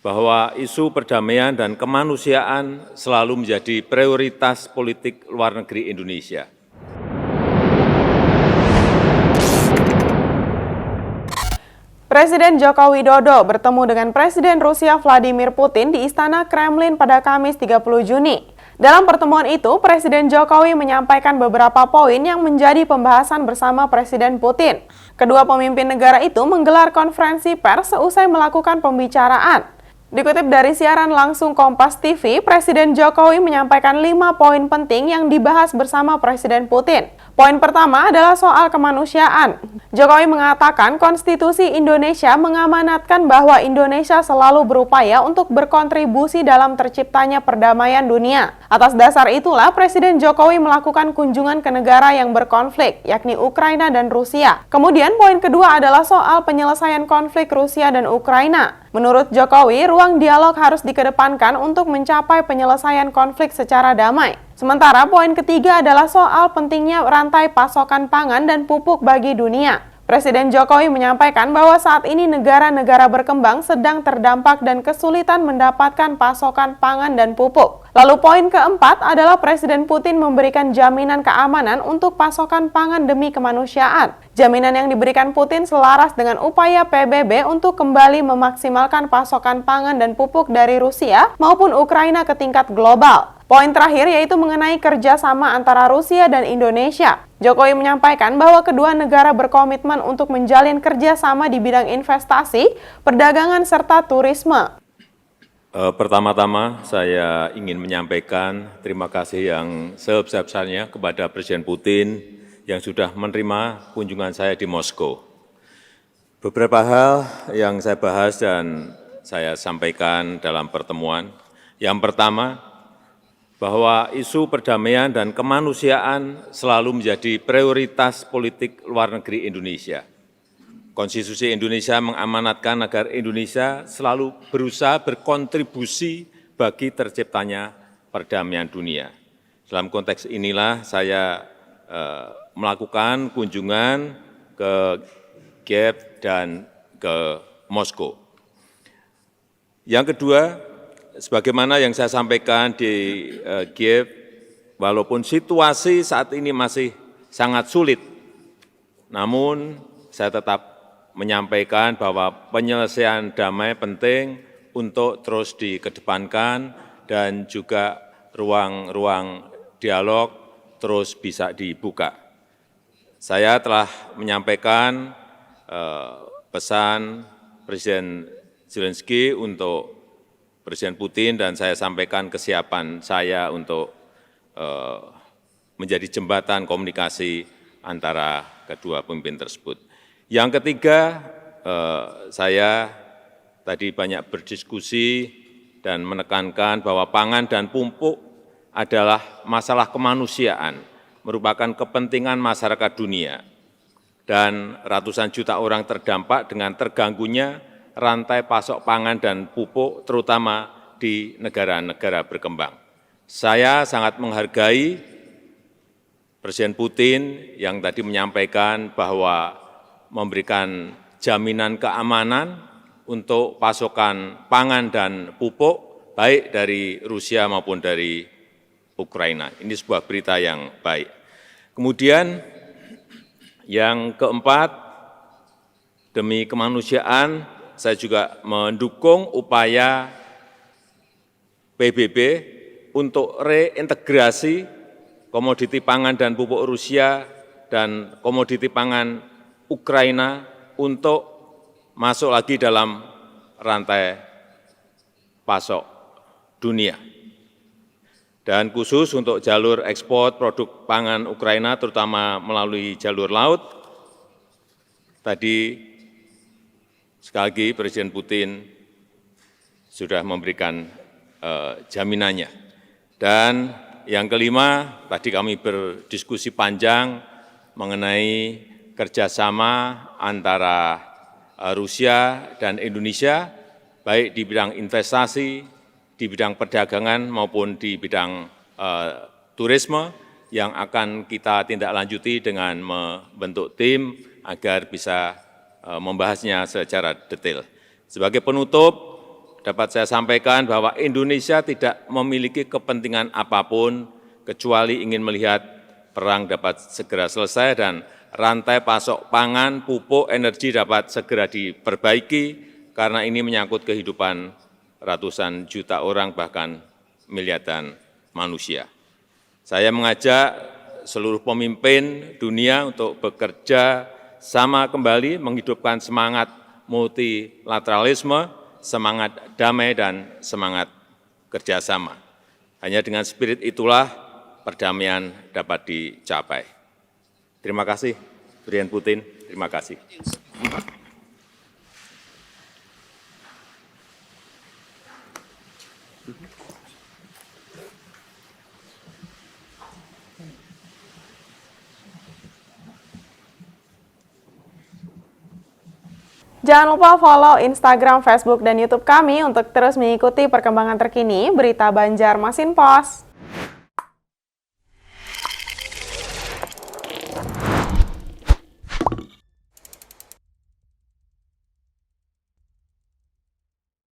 bahwa isu perdamaian dan kemanusiaan selalu menjadi prioritas politik luar negeri Indonesia. Presiden Joko Widodo bertemu dengan Presiden Rusia Vladimir Putin di Istana Kremlin pada Kamis 30 Juni. Dalam pertemuan itu, Presiden Jokowi menyampaikan beberapa poin yang menjadi pembahasan bersama Presiden Putin. Kedua pemimpin negara itu menggelar konferensi pers seusai melakukan pembicaraan. Dikutip dari siaran langsung Kompas TV, Presiden Jokowi menyampaikan 5 poin penting yang dibahas bersama Presiden Putin. Poin pertama adalah soal kemanusiaan. Jokowi mengatakan konstitusi Indonesia mengamanatkan bahwa Indonesia selalu berupaya untuk berkontribusi dalam terciptanya perdamaian dunia. Atas dasar itulah Presiden Jokowi melakukan kunjungan ke negara yang berkonflik, yakni Ukraina dan Rusia. Kemudian poin kedua adalah soal penyelesaian konflik Rusia dan Ukraina. Menurut Jokowi, ruang dialog harus dikedepankan untuk mencapai penyelesaian konflik secara damai. Sementara poin ketiga adalah soal pentingnya rantai pasokan pangan dan pupuk bagi dunia. Presiden Jokowi menyampaikan bahwa saat ini negara-negara berkembang sedang terdampak dan kesulitan mendapatkan pasokan pangan dan pupuk. Lalu poin keempat adalah Presiden Putin memberikan jaminan keamanan untuk pasokan pangan demi kemanusiaan. Jaminan yang diberikan Putin selaras dengan upaya PBB untuk kembali memaksimalkan pasokan pangan dan pupuk dari Rusia maupun Ukraina ke tingkat global. Poin terakhir yaitu mengenai kerjasama antara Rusia dan Indonesia. Jokowi menyampaikan bahwa kedua negara berkomitmen untuk menjalin kerjasama di bidang investasi, perdagangan, serta turisme. Pertama-tama saya ingin menyampaikan terima kasih yang sebesar-besarnya kepada Presiden Putin yang sudah menerima kunjungan saya di Moskow. Beberapa hal yang saya bahas dan saya sampaikan dalam pertemuan. Yang pertama, bahwa isu perdamaian dan kemanusiaan selalu menjadi prioritas politik luar negeri Indonesia. Konstitusi Indonesia mengamanatkan agar Indonesia selalu berusaha berkontribusi bagi terciptanya perdamaian dunia. Dalam konteks inilah saya melakukan kunjungan ke Kiev dan ke Moskow. Yang kedua, sebagaimana yang saya sampaikan di Kiev, walaupun situasi saat ini masih sangat sulit, namun saya tetap menyampaikan bahwa penyelesaian damai penting untuk terus dikedepankan dan juga ruang-ruang dialog terus bisa dibuka. Saya telah menyampaikan pesan Presiden Zelensky untuk Presiden Putin dan saya sampaikan kesiapan saya untuk menjadi jembatan komunikasi antara kedua pemimpin tersebut. Yang ketiga, saya tadi banyak berdiskusi dan menekankan bahwa pangan dan pupuk adalah masalah kemanusiaan, merupakan kepentingan masyarakat dunia, dan ratusan juta orang terdampak dengan terganggunya rantai pasok pangan dan pupuk, terutama di negara-negara berkembang. Saya sangat menghargai Presiden Putin yang tadi menyampaikan bahwa memberikan jaminan keamanan untuk pasokan pangan dan pupuk, baik dari Rusia maupun dari Ukraina. Ini sebuah berita yang baik. Kemudian yang keempat, demi kemanusiaan, saya juga mendukung upaya PBB untuk reintegrasi komoditi pangan dan pupuk Rusia dan komoditi pangan Ukraina untuk masuk lagi dalam rantai pasok dunia. Dan khusus untuk jalur ekspor produk pangan Ukraina, terutama melalui jalur laut, tadi sekali lagi Presiden Putin sudah memberikan jaminannya. Dan yang kelima, tadi kami berdiskusi panjang mengenai kerjasama antara Rusia dan Indonesia, baik di bidang investasi, di bidang perdagangan maupun di bidang turisme, yang akan kita tindak lanjuti dengan membentuk tim agar bisa membahasnya secara detail. Sebagai penutup, dapat saya sampaikan bahwa Indonesia tidak memiliki kepentingan apapun kecuali ingin melihat perang dapat segera selesai dan rantai pasok pangan, pupuk, energi dapat segera diperbaiki karena ini menyangkut kehidupan ratusan juta orang bahkan miliaran manusia. Saya mengajak seluruh pemimpin dunia untuk bekerja sama kembali menghidupkan semangat multilateralisme, semangat damai, dan semangat kerjasama. Hanya dengan spirit itulah perdamaian dapat dicapai. Terima kasih, Presiden Putin. Terima kasih. Jangan lupa follow Instagram, Facebook, dan YouTube kami untuk terus mengikuti perkembangan terkini berita Banjarmasin Pos.